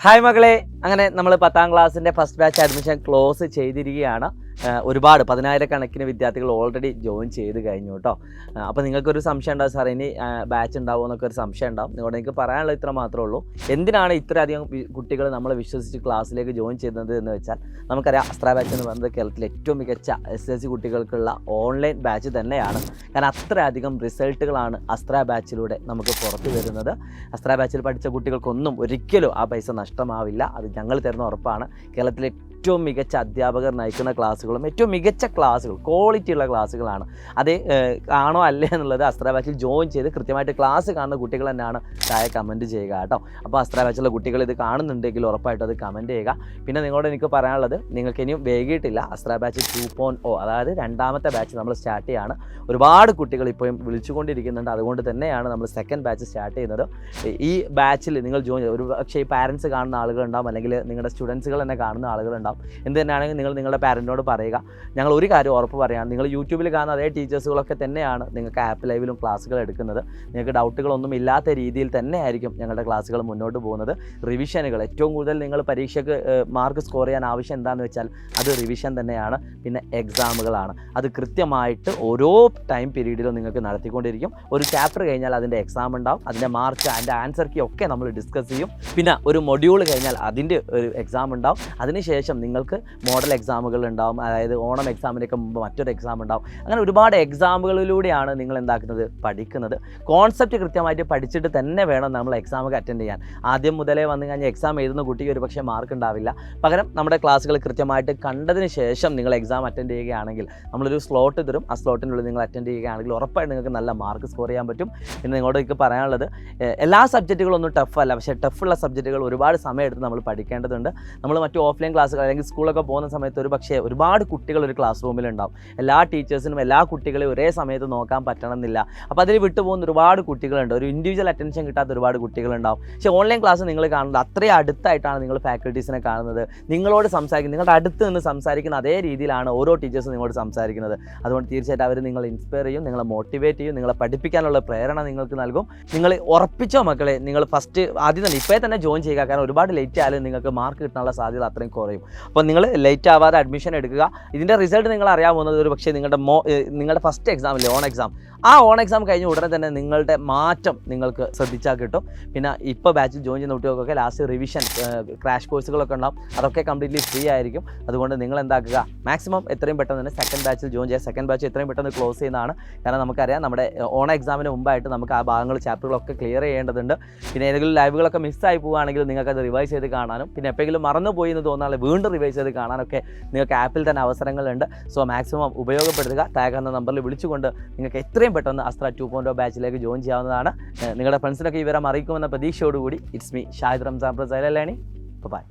Hi മകളെ, അങ്ങനെ നമ്മൾ 10ാം ക്ലാസ്സിൻ്റെ ഫസ്റ്റ് ബാച്ച് അഡ്മിഷൻ ക്ലോസ് ചെയ്തിരിക്കുകയാണ്. ഒരുപാട് 10,000 വിദ്യാർത്ഥികൾ ഓൾറെഡി ജോയിൻ ചെയ്ത് കഴിഞ്ഞു കേട്ടോ. അപ്പോൾ നിങ്ങൾക്കൊരു സംശയം ഉണ്ടാവും, സാർ ഇനി ബാച്ച് ഉണ്ടാവുമോ എന്നൊക്കെ ഒരു സംശയം ഉണ്ടാവും. നിങ്ങളോട് എനിക്ക് പറയാനുള്ള ഇത്ര മാത്രമേ ഉള്ളൂ. എന്തിനാണ് ഇത്രയധികം കുട്ടികൾ നമ്മളെ വിശ്വസിച്ച് ക്ലാസ്സിലേക്ക് ജോയിൻ ചെയ്യുന്നത് എന്ന് വെച്ചാൽ, നമുക്കറിയാം അസ്ത്ര ബാച്ച് എന്ന് പറയുന്നത് കേരളത്തിലെ ഏറ്റവും മികച്ച SSLC കുട്ടികൾക്കുള്ള ഓൺലൈൻ ബാച്ച് തന്നെയാണ്. കാരണം അത്രയധികം റിസൾട്ടുകളാണ് അസ്ത്ര ബാച്ചിലൂടെ നമുക്ക് പുറത്തു വരുന്നത്. അസ്ത്ര ബാച്ചിൽ പഠിച്ച കുട്ടികൾക്കൊന്നും ഒരിക്കലും ആ പൈസ നഷ്ടമാവില്ല. അത് ഞങ്ങൾ തരുന്ന ഉറപ്പാണ്. കേരളത്തിലെ ഏറ്റവും മികച്ച അധ്യാപകർ നയിക്കുന്ന ക്ലാസ്സുകളും ഏറ്റവും മികച്ച ക്ലാസ്സുകൾ, ക്വാളിറ്റിയുള്ള ക്ലാസ്സുകളാണ്. അത് ആണോ അല്ലേ എന്നുള്ളത് അസ്ത്ര ബാച്ചിൽ ജോയിൻ ചെയ്ത് കൃത്യമായിട്ട് ക്ലാസ് കാണുന്ന കുട്ടികൾ തന്നെയാണ് താഴെ കമൻറ്റ് ചെയ്യുക കേട്ടോ. അപ്പോൾ അസ്ത്ര ബാച്ചിലുള്ള കുട്ടികൾ ഇത് കാണുന്നുണ്ടെങ്കിൽ ഉറപ്പായിട്ടും അത് കമൻറ്റ് ചെയ്യുക. പിന്നെ നിങ്ങളോട് എനിക്ക് പറയാനുള്ളത്, നിങ്ങൾക്ക് ഇനിയും വൈകിട്ടില്ല. അസ്ത്ര ബാച്ച് 2.0 അതായത് രണ്ടാമത്തെ ബാച്ച് നമ്മൾ സ്റ്റാർട്ട് ചെയ്യുകയാണ്. ഒരുപാട് കുട്ടികൾ ഇപ്പോഴും വിളിച്ചുകൊണ്ടിരിക്കുന്നുണ്ട്. അതുകൊണ്ട് തന്നെയാണ് നമ്മൾ സെക്കൻഡ് ബാച്ച് സ്റ്റാർട്ട് ചെയ്യുന്നത്. ഈ ബാച്ചിൽ നിങ്ങൾ ജോയിൻ ചെയ്ത്, ഒരു പക്ഷേ ഈ പാരൻസ് കാണുന്ന ആളുകളുണ്ടാവും, അല്ലെങ്കിൽ നിങ്ങളുടെ സ്റ്റുഡൻസുകൾ തന്നെ കാണുന്ന ആളുകളുണ്ടാവും. എന്ത് തന്നെയാണെങ്കിൽ നിങ്ങൾ നിങ്ങളുടെ പാരൻറ്റിനോട് പറയുക. ഞങ്ങൾ ഒരു കാര്യം ഉറപ്പ് പറയുകയാണ്, നിങ്ങൾ യൂട്യൂബിൽ കാണുന്ന അതേ ടീച്ചേഴ്സുകളൊക്കെ തന്നെയാണ് നിങ്ങൾക്ക് ആപ്പ് ലൈവിലും ക്ലാസ്സുകൾ എടുക്കുന്നത്. നിങ്ങൾക്ക് ഡൗട്ടുകളൊന്നും ഇല്ലാത്ത രീതിയിൽ തന്നെ ആയിരിക്കും ഞങ്ങളുടെ ക്ലാസ്സുകൾ മുന്നോട്ട് പോകുന്നത്. റിവിഷനുകൾ ഏറ്റവും കൂടുതൽ നിങ്ങൾ പരീക്ഷയ്ക്ക് മാർക്ക് സ്കോർ ചെയ്യാൻ ആവശ്യം എന്താണെന്ന് വെച്ചാൽ അത് റിവിഷൻ തന്നെയാണ്. പിന്നെ എക്സാമുകളാണ്. അത് കൃത്യമായിട്ട് ഓരോ ടൈം പീരീഡിലും നിങ്ങൾക്ക് നടത്തിക്കൊണ്ടിരിക്കും. ഒരു ചാപ്റ്റർ കഴിഞ്ഞാൽ അതിൻ്റെ എക്സാം ഉണ്ടാവും. അതിൻ്റെ മാർക്ക്, അതിൻ്റെ ആൻസർ കീ ഒക്കെ നമ്മൾ ഡിസ്കസ് ചെയ്യും. പിന്നെ ഒരു മൊഡ്യൂൾ കഴിഞ്ഞാൽ അതിൻ്റെ ഒരു എക്സാം ഉണ്ടാവും. അതിനുശേഷം നിങ്ങൾക്ക് മോഡൽ എക്സാമുകൾ ഉണ്ടാവും. അതായത് ഓണം എക്സാമിനൊക്കെ മുമ്പ് മറ്റൊരു എക്സാം ഉണ്ടാവും. അങ്ങനെ ഒരുപാട് എക്സാമുകളിലൂടെയാണ് നിങ്ങൾ എന്താക്കുന്നത്, പഠിക്കുന്നത്. കോൺസെപ്റ്റ് കൃത്യമായിട്ട് പഠിച്ചിട്ട് തന്നെ വേണം നമ്മൾ എക്സാമൊക്കെ അറ്റൻഡ് ചെയ്യാൻ. ആദ്യം മുതലേ വന്നു കഴിഞ്ഞാൽ എക്സാം എഴുതുന്ന കുട്ടിക്ക് ഒരു പക്ഷേ മാർക്ക് ഉണ്ടാവില്ല. പകരം നമ്മുടെ ക്ലാസ്സുകൾ കൃത്യമായിട്ട് കണ്ടതിന് ശേഷം നിങ്ങൾ എക്സാം അറ്റൻഡ് ചെയ്യുകയാണെങ്കിൽ നമ്മളൊരു സ്ലോട്ട് തരും. ആ സ്ലോട്ടിനുള്ളിൽ നിങ്ങൾ അറ്റൻഡ് ചെയ്യുകയാണെങ്കിൽ ഉറപ്പായിട്ട് നിങ്ങൾക്ക് നല്ല മാർക്ക് സ്കോർ ചെയ്യാൻ പറ്റും. പിന്നെ നിങ്ങളോട് എനിക്ക് പറയാനുള്ളത്, എല്ലാ സബ്ജക്റ്റുകളൊന്നും ടഫല്ല. പക്ഷേ ടഫുള്ള സബ്ജക്റ്റുകൾ ഒരുപാട് സമയം എടുത്ത് നമ്മൾ പഠിക്കേണ്ടതുണ്ട്. നമ്മൾ മറ്റു ഓഫ്ലൈൻ ക്ലാസ്സുകൾ അല്ലെങ്കിൽ സ്കൂളൊക്കെ പോകുന്ന സമയത്ത് ഒരു പക്ഷേ ഒരുപാട് കുട്ടികൾ ഒരു ക്ലാസ് റൂമിലുണ്ടാവും. എല്ലാ ടീച്ചേഴ്സിനും എല്ലാ കുട്ടികളെയും ഒരേ സമയത്ത് നോക്കാൻ പറ്റണമെന്നില്ല. അപ്പോൾ അതിൽ വിട്ടുപോകുന്ന ഒരുപാട് കുട്ടികളുണ്ട്. ഒരു ഇൻഡിവിജ്വൽ അറ്റൻഷൻ കിട്ടാത്ത ഒരുപാട് കുട്ടികളുണ്ടാവും. പക്ഷേ ഓൺലൈൻ ക്ലാസ് നിങ്ങൾ കാണുന്നത് അത്രയും അടുത്തായിട്ടാണ് നിങ്ങൾ ഫാക്കൽറ്റീസിനെ കാണുന്നത്. നിങ്ങളോട് സംസാരിക്കുന്നത്, നിങ്ങളുടെ അടുത്ത് നിന്ന് സംസാരിക്കുന്ന അതേ രീതിയിലാണ് ഓരോ ടീച്ചേഴ്സും നിങ്ങളോട് സംസാരിക്കുന്നത്. അതുകൊണ്ട് തീർച്ചയായിട്ടും അവർ നിങ്ങളെ ഇൻസ്പയർ ചെയ്യും, നിങ്ങളെ മോട്ടിവേറ്റ് ചെയ്യും, നിങ്ങളെ പഠിപ്പിക്കാനുള്ള പ്രേരണ നിങ്ങൾക്ക് നൽകും. നിങ്ങൾ ഉറപ്പിച്ചോ മക്കളെ, നിങ്ങൾ ഫസ്റ്റ് ആദ്യം തന്നെ ഇപ്പോഴേ തന്നെ ജോയിൻ ചെയ്യുക. കാരണം ഒരുപാട് ലേറ്റ് ആയാലും നിങ്ങൾക്ക് മാർക്ക് കിട്ടാനുള്ള സാധ്യത അത്രയും കുറയും. അപ്പോൾ നിങ്ങൾ ലേറ്റ് ആവാതെ അഡ്മിഷൻ എടുക്കുക. ഇതിൻ്റെ റിസൾട്ട് നിങ്ങൾ അറിയാൻ പോകുന്നത് ഒരു പക്ഷേ നിങ്ങളുടെ ഫസ്റ്റ് എക്സാം ഇല്ലേ, ഓൺ എക്സാം, ആ ഓൺ എക്സാം കഴിഞ്ഞ് ഉടനെ തന്നെ നിങ്ങളുടെ മാറ്റം നിങ്ങൾക്ക് ശ്രദ്ധിച്ചാൽ കിട്ടും. പിന്നെ ഇപ്പോൾ ബാച്ചിൽ ജോയിൻ ചെയ്യുന്ന കുട്ടികൾക്കൊക്കെ ലാസ്റ്റ് റിവിഷൻ ക്രാഷ് കോഴ്സുകളൊക്കെ ഉണ്ടാവും. അതൊക്കെ കംപ്ലീറ്റ്ലി ഫ്രീ ആയിരിക്കും. അതുകൊണ്ട് നിങ്ങൾ എന്താക്കുക, മാക്സിമം എത്രയും പെട്ടെന്ന് തന്നെ സെക്കൻഡ് ബാച്ചിൽ ജോയിൻ ചെയ്യുക. സെക്കൻഡ് ബാച്ച് എത്രയും പെട്ടെന്ന് ക്ലോസ് ചെയ്യുന്നതാണ്. കാരണം നമുക്കറിയാം നമ്മുടെ ഓൺ എക്സാമിന് മുമ്പായിട്ട് നമുക്ക് ആ ഭാഗങ്ങൾ ചാപ്റ്ററുകളൊക്കെ ക്ലിയർ ചെയ്യേണ്ടതുണ്ട്. പിന്നെ ഏതെങ്കിലും ലൈവുകളൊക്കെ മിസ്സായി പോവുകയാണെങ്കിൽ നിങ്ങൾക്കത് റിവൈസ് ചെയ്ത് കാണാനും, പിന്നെ എപ്പോഴെങ്കിലും മറന്നുപോയി എന്ന് തോന്നാതെ വീണ്ടും റിവൈസ് ചെയ്ത് കാണാനൊക്കെ നിങ്ങൾക്ക് ആപ്പിൽ തന്നെ അവസരങ്ങളുണ്ട്. സോ മാക്സിമം ഉപയോഗപ്പെടുത്തുക. ടാഗ് എന്ന നമ്പറിൽ വിളിച്ചുകൊണ്ട് നിങ്ങൾക്ക് എത്രയും പെട്ടെന്ന് അസ്ത്ര 2.0 ബാച്ചിലേക്ക് ജോയിൻ ചെയ്യാവുന്നതാണ്. നിങ്ങളുടെ ഫ്രണ്ട്സിനൊക്കെ വിവരം അറിയിക്കുമെന്ന പ്രതീക്ഷയോടുകൂടി ഇറ്റ്സ് മീ ഷാഹിദ് റംസാൻ പ്രസൈൽ ലേണി. ബൈ.